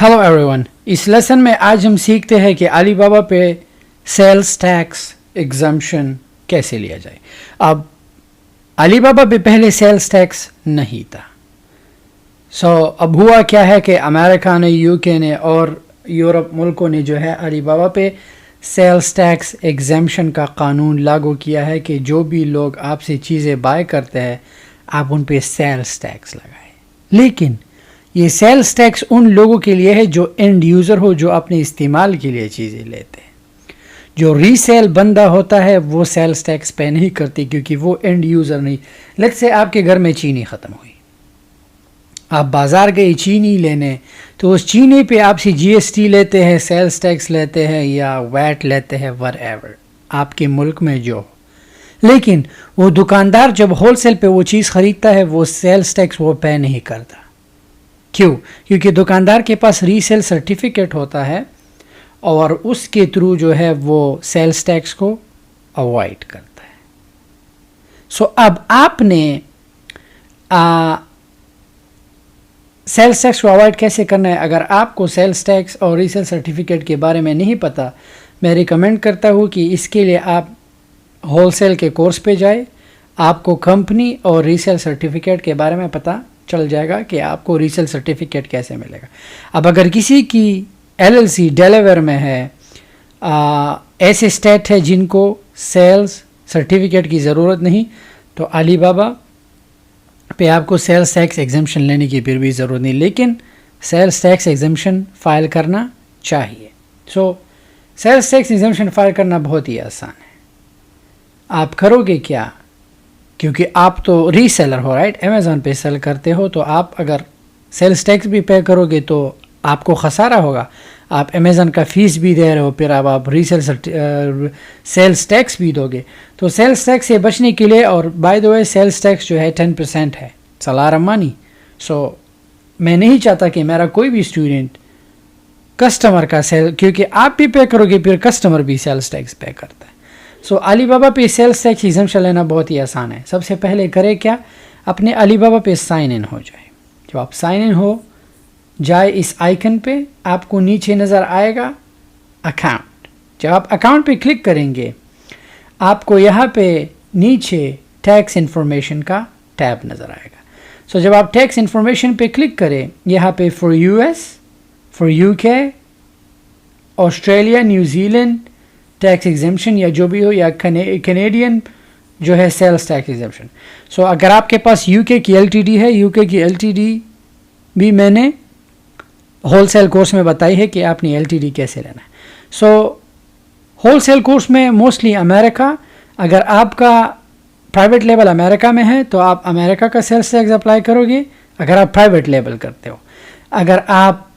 Hello everyone, इस lesson में आज हम सीखते हैं कि अली बाबा पे सेल्स टैक्स एग्जम्पशन कैसे लिया जाए। अब अली बाबा पे पहले सेल्स टैक्स नहीं था। अब हुआ क्या है कि अमेरिका ने, यूके ने और यूरोप मुल्कों ने जो है अली बाबा पे सेल्स टैक्स एग्जम्पशन का कानून लागू किया है कि जो भी लोग आपसे चीज़ें बाय करते हैं आप उन पे सेल्स टैक्स लगाएं। लेकिन ये सेल्स टैक्स उन लोगों के लिए है जो एंड यूज़र हो, जो अपने इस्तेमाल के लिए चीज़ें लेते हैं। जो रीसेल बंदा होता है वो सेल्स टैक्स पे नहीं करती क्योंकि वो एंड यूज़र नहीं। लेट्स से आपके घर में चीनी ख़त्म हुई, आप बाज़ार गए चीनी लेने, तो उस चीनी पे आपसे जीएसटी लेते हैं, सेल्स टैक्स लेते हैं या वैट लेते हैं, व्हाटएवर आपके मुल्क में जो। लेकिन वो दुकानदार जब होलसेल पे वो चीज़ ख़रीदता है वो सेल्स टैक्स वो पे नहीं करता। क्यों? क्योंकि दुकानदार के पास रीसेल सर्टिफिकेट होता है और उसके थ्रू जो है वो सेल्स टैक्स को अवॉइड करता है। अब आपने सेल्स टैक्स को अवॉइड कैसे करना है? अगर आपको सेल्स टैक्स और रीसेल सर्टिफिकेट के बारे में नहीं पता, मैं रिकमेंड करता हूँ कि इसके लिए आप होलसेल के कोर्स पे जाए। आपको कंपनी और रीसेल सर्टिफिकेट के बारे में पता चल जाएगा कि आपको रीसेल सर्टिफिकेट कैसे मिलेगा। अब अगर किसी की एलएलसी डेलावेयर में है, ऐसे स्टेट है जिनको सेल्स सर्टिफिकेट की ज़रूरत नहीं, तो अली बाबा पे आपको सेल्स टैक्स एग्जम्पशन लेने की फिर भी ज़रूरत नहीं, लेकिन सेल्स टैक्स एग्जम्पशन फ़ाइल करना चाहिए। सेल्स टैक्स एग्जम्पशन फ़ाइल करना बहुत ही आसान है। आप करोगे क्या? क्योंकि आप तो रीसेलर हो, राइट? अमेज़ॉन पे सेल करते हो, तो आप अगर सेल्स टैक्स भी पे करोगे तो आपको खसारा होगा। आप अमेज़ॉन का फ़ीस भी दे रहे हो, फिर अब आप रीसेल सेल्स टैक्स भी दोगे। तो सेल्स टैक्स से बचने के लिए, और by the way sales tax जो है 10% है, सलार मानी। मैं नहीं चाहता कि मेरा कोई भी स्टूडेंट कस्टमर का सेल, क्योंकि आप भी पे करोगे फिर कस्टमर भी सेल्स टैक्स पे करता है। अली बाबा पे सेल्स टैक्स एग्जम्पशन लेना बहुत ही आसान है। सबसे पहले करें क्या, अपने अली बाबा पे साइन इन हो जाए। जब आप साइन इन हो जाए इस आइकन पे, आपको नीचे नज़र आएगा अकाउंट। जब आप अकाउंट पे क्लिक करेंगे आपको यहाँ पे नीचे टैक्स इन्फॉर्मेशन का टैब नज़र आएगा। जब आप टैक्स इन्फॉर्मेशन पे क्लिक करें, यहाँ पे for US, for UK, Australia, New Zealand tax exemption या जो भी हो, या कैनेडियन जो है सेल्स टैक्स एग्जम्पशन। अगर आपके पास यूके की एलटीडी है, यूके की एलटीडी भी मैंने होलसेल कोर्स में बताई है कि आपने एलटीडी कैसे लेना है। होलसेल कोर्स में मोस्टली अमेरिका, अगर आपका प्राइवेट लेवल अमेरिका में है तो आप अमेरिका का सेल्स टैक्स अप्लाई करोगे अगर आप प्राइवेट लेवल करते हो। अगर आप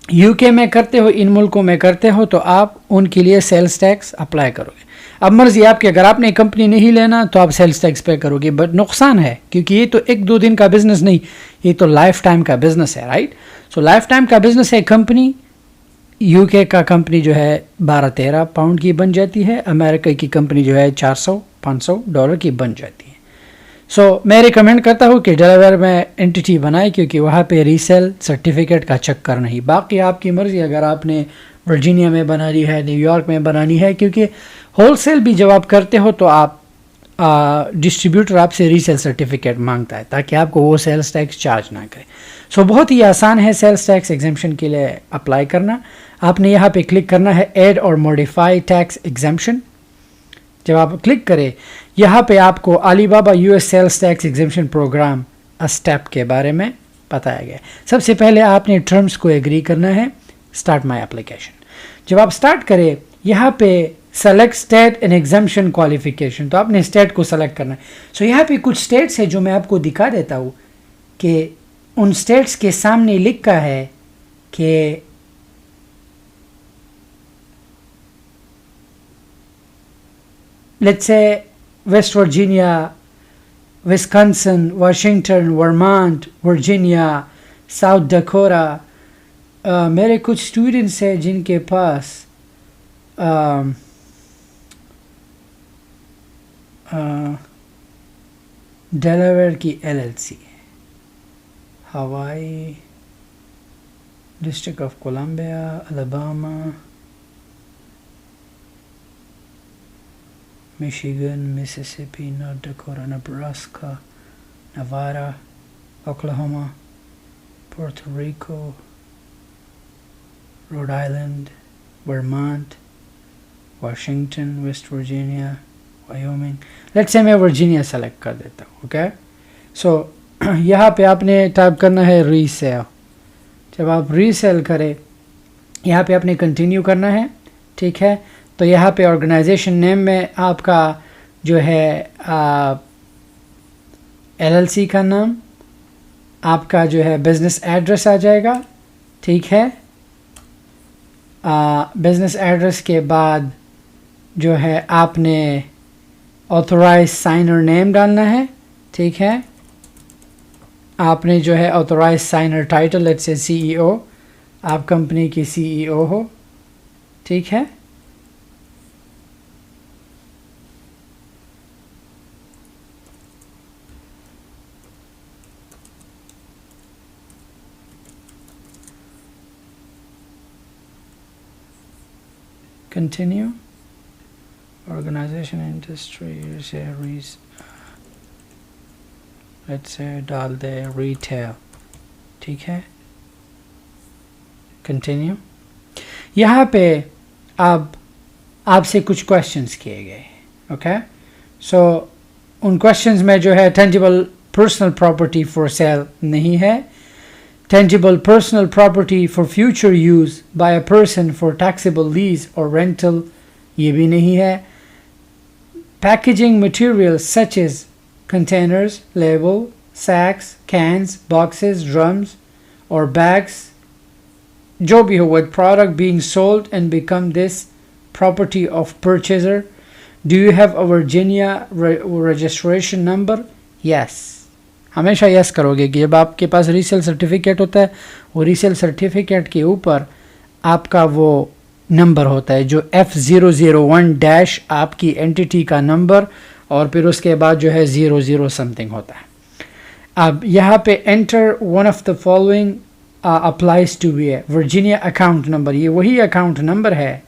यूके में करते हो, इन मुल्कों में करते हो, तो आप उनके लिए सेल्स टैक्स अप्लाई करोगे। अब मर्जी आपकी, अगर आपने कंपनी नहीं लेना तो आप सेल्स टैक्स पे करोगे, बट नुकसान है क्योंकि ये तो एक दो दिन का बिजनेस नहीं, ये तो लाइफ टाइम का बिजनेस है, राइट? लाइफ टाइम का बिजनेस है। कंपनी यूके का कंपनी जो है 12-13 पाउंड की बन जाती है, अमेरिका की कंपनी जो है $400-500 की बन जाती है। मैं रिकमेंड करता हूँ कि डेलावेयर में एंटिटी बनाए क्योंकि वहाँ पे रीसेल सर्टिफिकेट का चक्कर नहीं। बाकी आपकी मर्ज़ी, अगर आपने वर्जीनिया में बनानी है, न्यूयॉर्क में बनानी है, क्योंकि होलसेल भी जब आप करते हो तो आप डिस्ट्रीब्यूटर आपसे रीसेल सर्टिफिकेट मांगता है ताकि आपको वो सेल्स टैक्स चार्ज ना करे। बहुत ही आसान है सेल्स टैक्स एग्जम्पशन के लिए अप्लाई करना। आपने यहाँ पे क्लिक करना है ऐड और मॉडिफाई टैक्स एग्जम्पशन। जब आप क्लिक करें, यहाँ पे आपको Alibaba US sales tax exemption program step के बारे में बताया गया है। सबसे पहले आपने टर्म्स को एग्री करना है, स्टार्ट माय एप्लीकेशन। जब आप स्टार्ट करें, यहाँ पे select state and exemption qualification, तो आपने स्टेट को सेलेक्ट करना है। यहाँ पे कुछ स्टेट्स है जो मैं आपको दिखा देता हूँ कि उन स्टेट्स के सामने लिखा है कि let's say West Virginia, Wisconsin, Washington, Vermont, Virginia, South Dakota. मेरे कुछ स्टूडेंट्स हैं जिनके पास डेलावेयर की एलएलसी है, हवाई, District of Columbia, Alabama, Michigan, Mississippi, North Dakota, Nebraska, Nevada, Oklahoma, Puerto Rico, Rhode Island, Vermont, Washington, West Virginia, Wyoming. Let's say मैं Virginia select कर देता हूँ. ओके, सो यहाँ पे आपने टाइप करना है रीसेल. जब आप रीसेल करें यहाँ पे आपने कंटिन्यू करना है. ठीक है, तो यहाँ पे ऑर्गेनाइजेशन नेम में आपका जो है LLC का नाम, आपका जो है बिज़नेस एड्रेस आ जाएगा. ठीक है, बिज़नेस एड्रेस के बाद जो है आपने ऑथराइज साइनर नेम डालना है. ठीक है, आपने जो है authorize signer title, let's say CEO, आप कंपनी की CEO हो. ठीक है, कंटिन्यू. ऑर्गेनाइजेशन इंडस्ट्री से लेट्स से डाल दे रिटेल. ठीक है, कंटिन्यू. यहाँ पे अब आपसे कुछ क्वेश्चंस किए गए. ओके, सो उन क्वेश्चंस में जो है tangible personal property for sale नहीं है. Tangible personal property for future use by a person for taxable lease और रेंटल, ये भी नहीं है. Packaging material such as containers, label, sacks, cans, boxes, drums, or bags, जो भी हो, with product being sold and become this property of purchaser. Do you have a Virginia registration number? Yes. हमेशा yes करोगे कि जब आपके पास resale certificate होता है, वो रीसेल सर्टिफिकेट के ऊपर आपका वो नंबर होता है जो F001- आपकी एंटिटी का नंबर, और फिर उसके बाद जो है 00 समथिंग होता है. अब यहाँ पे enter one of the following applies to be a Virginia account number. ये वही अकाउंट नंबर है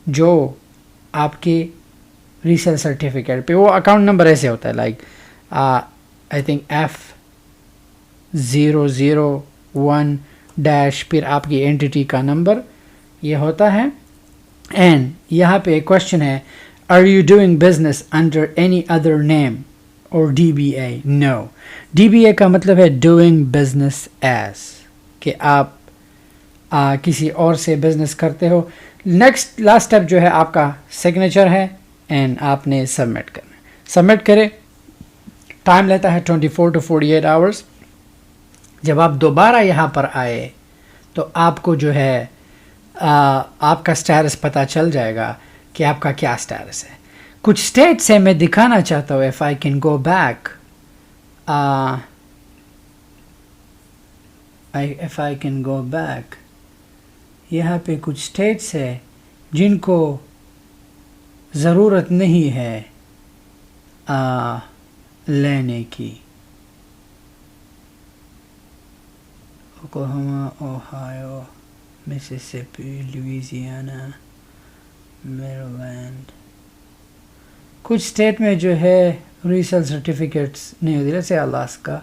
जो आपके रीसेल सर्टिफिकेट पे, वो अकाउंट नंबर ऐसे होता है लाइक आई थिंक F001- फिर आपकी एंटिटी का नंबर ये होता है. एंड यहाँ पे एक क्वेश्चन है, Are you doing business under any other name or DBA? No. DBA का मतलब है doing business as, कि आप किसी और से बिजनेस करते हो. नेक्स्ट लास्ट स्टेप जो है आपका सिग्नेचर है एंड आपने सबमिट करना है. सबमिट करें, टाइम लेता है 24 to 48 आवर्स. जब आप दोबारा यहाँ पर आए तो आपको जो है आपका स्टेटस पता चल जाएगा कि आपका क्या स्टेटस है. कुछ स्टेट से मैं दिखाना चाहता हूँ. If I can go back, if I can go back, यहाँ पे कुछ स्टेट्स है जिनको ज़रूरत नहीं है लेने की. Oklahoma, Ohio, Mississippi, Louisiana, Maryland. कुछ स्टेट में जो है रीसेल सर्टिफिकेट्स नहीं होती, जैसे अलास्का.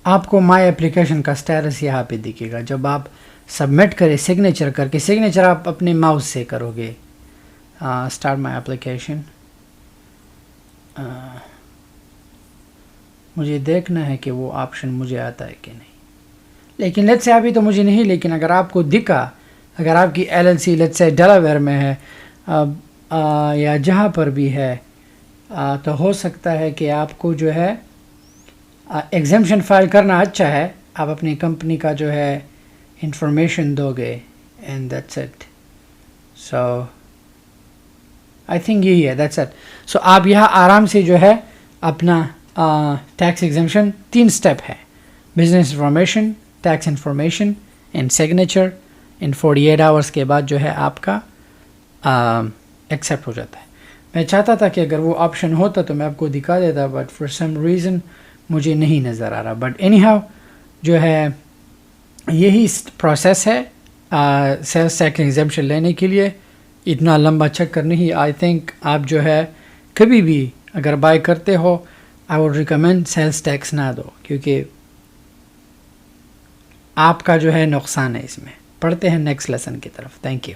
आपको माई एप्लीकेशन का स्टेटस यहाँ पे दिखेगा. जब आप सबमिट करें सिग्नेचर करके, सिग्नेचर आप अपने माउस से करोगे. Start my application. मुझे देखना है कि वो ऑप्शन मुझे आता है कि नहीं, लेकिन लेट्स से अभी तो मुझे नहीं. लेकिन अगर आपको दिखा, अगर आपकी LLC लेट्स से डेलावेयर में है या जहाँ पर भी है, तो हो सकता है कि आपको जो है ایگزمپشن فائل کرنا اچھا ہے, آپ اپنی کمپنی کا جو ہے انفارمیشن دو گے and that's it. So I think یہی ہے, دیٹس اٹ. سو آپ یہاں آرام سے جو ہے اپنا ٹیکس ایگزمپشن 3 اسٹیپ ہے, business information, tax information and signature, ان 48 آورس کے بعد جو ہے آپ کا ایکسیپٹ ہو جاتا ہے. میں چاہتا تھا کہ اگر وہ آپشن ہوتا تو میں آپ کو دکھا دیتا, بٹ فار سم ریزن مجھے نہیں نظر آ رہا. بٹ اینی ہاؤ جو ہے یہی پروسیس ہے سیلس ٹیکس ایگزمپشن لینے کے لیے. اتنا لمبا چکر نہیں. آئی تھنک آپ جو ہے کبھی بھی اگر بائی کرتے ہو I would recommend sales tax نہ دو, کیونکہ آپ کا جو ہے نقصان ہے اس میں. پڑھتے ہیں نیکسٹ لیسن کی طرف. Thank you.